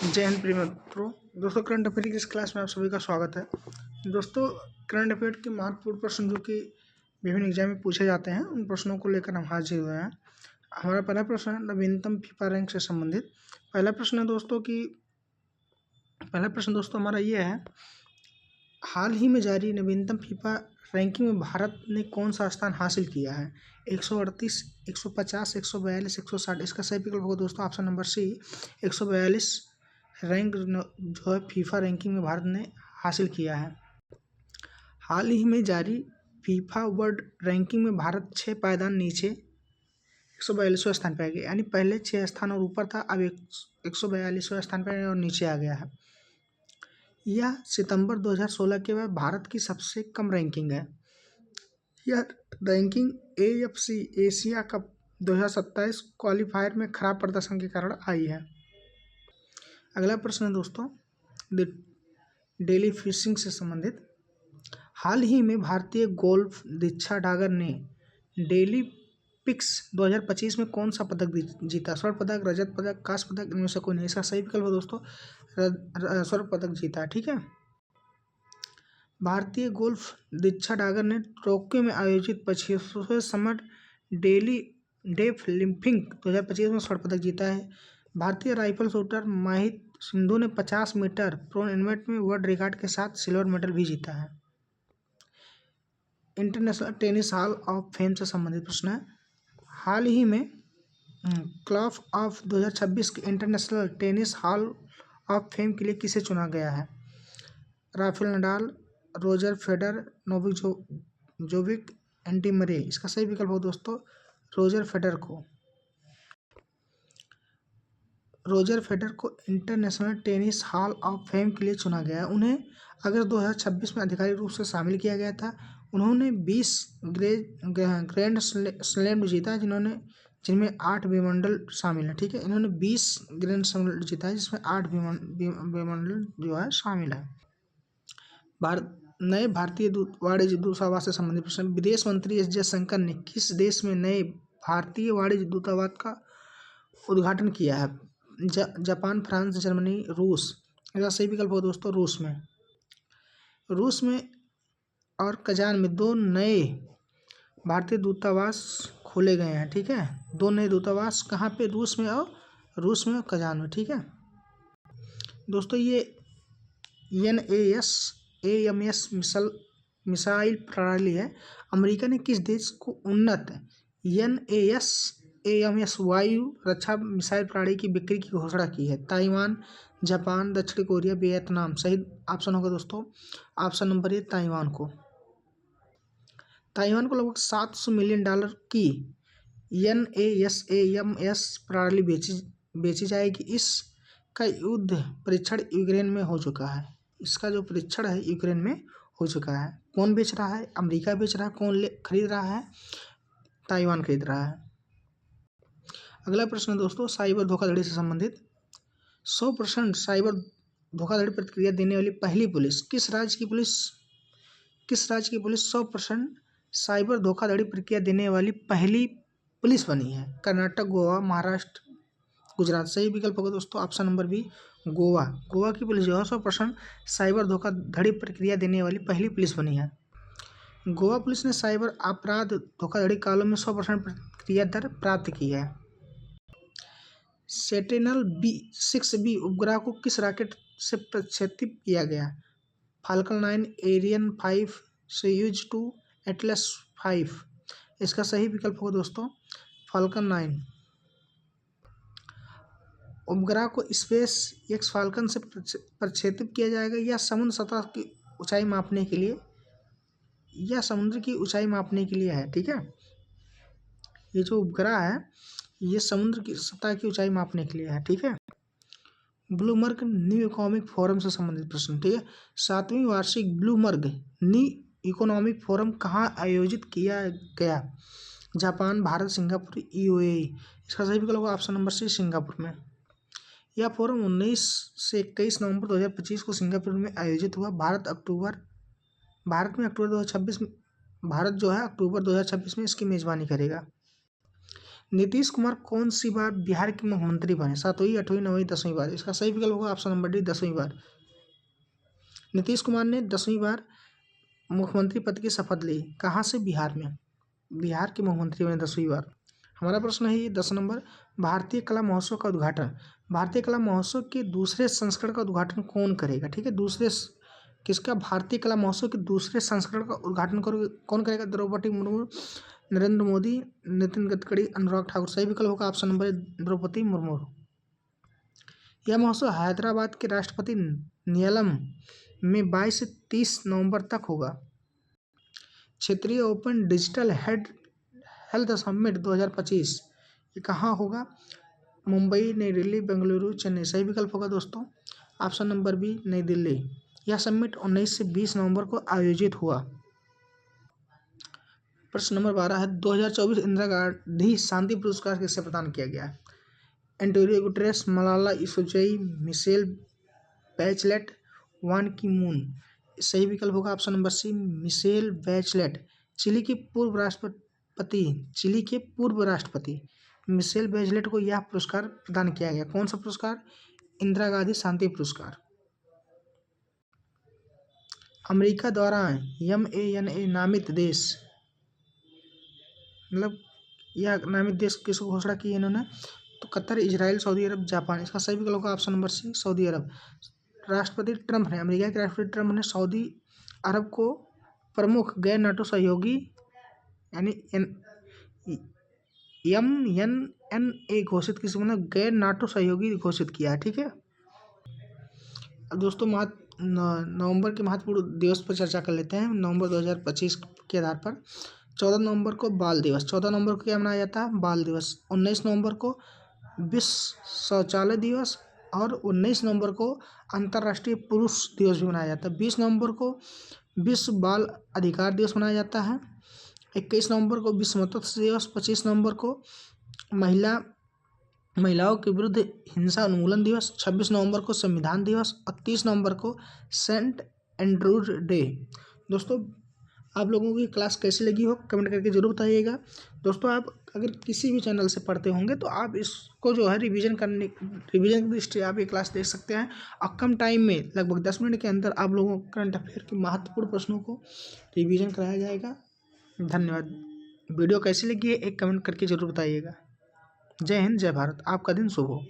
जय हिंद प्रिय मित्रों। दोस्तों, करंट अफेयर की इस क्लास में आप सभी का स्वागत है। दोस्तों, करंट अफेयर के महत्वपूर्ण प्रश्न जो कि विभिन्न एग्जाम में पूछे जाते हैं, उन प्रश्नों को लेकर हम हाजिर हुए हैं। हमारा पहला प्रश्न है नवीनतम फीफा रैंक से संबंधित। पहला प्रश्न दोस्तों हमारा ये है, हाल ही में जारी नवीनतम फीफा रैंकिंग में भारत ने कौन सा स्थान हासिल किया है? 138, 150, 142, 160। इसका सही विकल्प होगा दोस्तों ऑप्शन नंबर सी, 142 रैंक जो है फीफा रैंकिंग में भारत ने हासिल किया है। हाल ही में जारी फीफा वर्ल्ड रैंकिंग में भारत 6 पायदान नीचे 142वें स्थान पर आ गया, यानी पहले 6 स्थान और ऊपर था, अब 142वें स्थान पर और नीचे आ गया है। यह सितंबर 2016 के बाद भारत की सबसे कम रैंकिंग है। यह ranking AFC Asia cup 2027 qualifier में खराब प्रदर्शन के कारण आई है। अगला प्रश्न है दोस्तों डेली फिशिंग से संबंधित। हाल ही में भारतीय गोल्फ दीक्षा डागर ने डेली पिक्स 2025 में कौन सा पदक जीता? स्वर्ण पदक, रजत पदक, कांस्य पदक, इनमें से कोई नहीं। इसका सही विकल्प है दोस्तों स्वर्ण पदक जीता है। ठीक है। भारतीय गोल्फ दीक्षा डागर ने टोक्यो में आयोजित 25वें समर डेफ लिम्पिंग 2025 में स्वर्ण पदक जीता है। भारतीय राइफल शूटर माहित सिंधु ने 50 मीटर प्रोन इवेंट में वर्ल्ड रिकॉर्ड के साथ सिल्वर मेडल भी जीता है। International tennis hall of fame से संबंधित प्रश्न है। हाल ही में क्लब ऑफ 2026 के international tennis hall of fame के लिए किसे चुना गया है? Rafael Nadal, Roger Federer, Novick Djokovic, Andy Murray. इसका सही विकल्प हो दोस्तों रोजर फेडरर को international tennis hall of fame के लिए चुना गया है। उन्हें अगस्त 2026 में आधिकारिक रूप से शामिल किया गया था। उन्होंने 20 ग्रैंड स्लैम जीता है, जिनमें 8 विंबलडन शामिल है। ठीक है, इन्होंने 20 ग्रैंड स्लैम जीता है, जिसमें 8 विंबलडन जो है शामिल है। नए भारतीय वाणिज्य दूतावास से संबंधित प्रश्न। विदेश मंत्री S जयशंकर ने किस देश में नए भारतीय वाणिज्य दूतावास का उद्घाटन किया है? जापान, फ्रांस, जर्मनी, रूस। इसका सही विकल्प हो दोस्तों रूस में और कजान में 2 नए भारतीय दूतावास खोले गए हैं। ठीक है, 2 नए दूतावास कहाँ पे? रूस में और कजान में। ठीक है दोस्तों, ये AMS मिसाइल प्रणाली है। अमेरिका ने किस देश को उन्नत AMS वायु रक्षा मिसाइल प्रणाली की बिक्री की घोषणा की है? ताइवान, जापान, दक्षिण कोरिया, वियतनाम। सही ऑप्शन होगा दोस्तों ऑप्शन नंबर ए, ताइवान को लगभग $700 मिलियन की AMS प्रणाली बेची जाएगी। इसका युद्ध परीक्षण यूक्रेन में हो चुका है। इसका जो परीक्षण है यूक्रेन में हो चुका है। कौन बेच रहा है? अमेरिका बेच रहा है। कौन खरीद रहा है? ताइवान खरीद रहा है। अगला प्रश्न है दोस्तों साइबर धोखाधड़ी से संबंधित। 100% साइबर धोखाधड़ी प्रतिक्रिया देने वाली पहली पुलिस किस राज्य की पुलिस 100% साइबर धोखाधड़ी प्रतिक्रिया देने वाली पहली पुलिस बनी है? कर्नाटक, गोवा, महाराष्ट्र, गुजरात। सही विकल्प होगा दोस्तों ऑप्शन नंबर बी, गोवा की पुलिस जो है 100% साइबर धोखाधड़ी प्रक्रिया देने वाली पहली पुलिस बनी है। गोवा पुलिस ने साइबर अपराध धोखाधड़ी कालों में 100% प्रतिक्रिया दर प्राप्त की है। सेंटिनल-6B उपग्रह को किस रॉकेट से प्रक्षेपित किया गया? Falcon 9, Ariane 5, Soyuz, Atlas 5। इसका सही विकल्प होगा दोस्तों फाल्कन 9। उपग्रह को SpaceX फाल्कन से प्रक्षेपित किया जाएगा। यह समुद्र सतह की ऊंचाई मापने के लिए है। ठीक है, ये जो उपग्रह है ये समुद्र की सतह की ऊंचाई मापने के लिए है। ठीक है। ब्लूमबर्ग न्यू इकोनॉमिक फोरम से संबंधित प्रश्न। ठीक है, 7वीं वार्षिक ब्लूमबर्ग न्यू इकोनॉमिक फोरम कहाँ आयोजित किया गया? Japan, Bharat, Singapore, UAE। इसका सही विकल्प होगा ऑप्शन नंबर सी, सिंगापुर में। यह फोरम 19 से 21 नवंबर 2025 को सिंगापुर में आयोजित हुआ। भारत जो है अक्टूबर 2026 में इसकी मेजबानी करेगा। नीतीश कुमार कौन सी बार बिहार के मुख्यमंत्री बने? 7वीं, 8वीं, 9वीं, 10वीं बार? इसका सही विकल्प होगा ऑप्शन नंबर डी 10वीं बार। नीतीश कुमार ने 10वीं बार मुख्यमंत्री पद की शपथ ली। कहाँ से? बिहार में। बिहार के मुख्यमंत्री बने 10वीं बार। हमारा प्रश्न है ये 10 नंबर, भारतीय कला महोत्सव का उद्घाटन, भारतीय कला महोत्सव के दूसरे संस्करण का उद्घाटन कौन करेगा? ठीक है, किसका? भारतीय कला महोत्सव के दूसरे संस्करण का उद्घाटन कौन करेगा? द्रौपदी मुर्मू, नरेंद्र मोदी, नितिन गडकरी, अनुराग ठाकुर? सही विकल्प होगा ऑप्शन नंबर द्रौपदी मुर्मू। यह महोत्सव हैदराबाद के राष्ट्रपति निलयम में 22 से 30 नवंबर तक होगा। क्षेत्रीय ओपन डिजिटल हेल्थ समिट 2025 ये कहाँ होगा? मुंबई, नई दिल्ली, बेंगलुरु, चेन्नई? सही विकल्प होगा दोस्तों ऑप्शन नंबर बी नई दिल्ली। यह समिट 19 से 20 नवंबर को आयोजित हुआ। प्रश्न नंबर 12 है 2024 इंदिरा गांधी शांति पुरस्कार किसे प्रदान किया गया है? Antonio Guterres, Malala Yousafzai, Michelle Bachelet, Ban Ki moon? सही विकल्प होगा option number C Michelle Bachelet. Chile के पूर्व राष्ट्रपति मिशेल बैचलेट को यह पुरस्कार प्रदान किया गया। कौन सा पुरस्कार? इंदिरा गांधी शांति पुरस्कार। अमेरिका द्वारा MANA नामित देश, मतलब यह नामित देश किसको घोषणा की है इन्होंने? तो कतर, इजराइल, सऊदी अरब, जापान? इसका सही विकल्प होगा ऑप्शन नंबर सी सऊदी अरब। राष्ट्रपति ट्रंप ने, अमेरिका के राष्ट्रपति ट्रंप ने सऊदी अरब को प्रमुख गैर नाटो सहयोगी यानी MNNA घोषित किसी मतलब गैर नाटो सहयोगी घोषित किया है। ठीक है, अब दोस्तों नवंबर के महत्वपूर्ण दिवस पर चर्चा कर लेते हैं। नवंबर 2025 के आधार पर 14 नवंबर को बाल दिवस, 14 नवंबर को क्या मनाया जाता है? बाल दिवस। 19 नवंबर को विश्व शौचालय दिवस और 19 नवंबर को अंतर्राष्ट्रीय पुरुष दिवस भी मनाया जाता है। 20 नवंबर को विश्व बाल अधिकार दिवस मनाया जाता है। 21 नवंबर को विश्व मत्स्य दिवस। 25 नवंबर को महिलाओं के विरुद्ध हिंसा उन्मूलन दिवस। 26 नवंबर को संविधान दिवस और 30 नवंबर को सेंट एंड्रूज डे। दोस्तों आप लोगों को ये क्लास कैसी लगी हो कमेंट करके जरूर बताइएगा। दोस्तों आप अगर किसी भी चैनल से पढ़ते होंगे तो आप इसको जो है रिवीजन की दृष्टि आप ये क्लास देख सकते हैं और कम टाइम में लगभग 10 मिनट के अंदर आप लोगों को करंट अफेयर के महत्वपूर्ण प्रश्नों को रिवीजन कराया जाएगा। धन्यवाद। वीडियो कैसी लगी है एक कमेंट करके जरूर बताइएगा। जय हिंद, जय भारत। आपका दिन शुभ हो।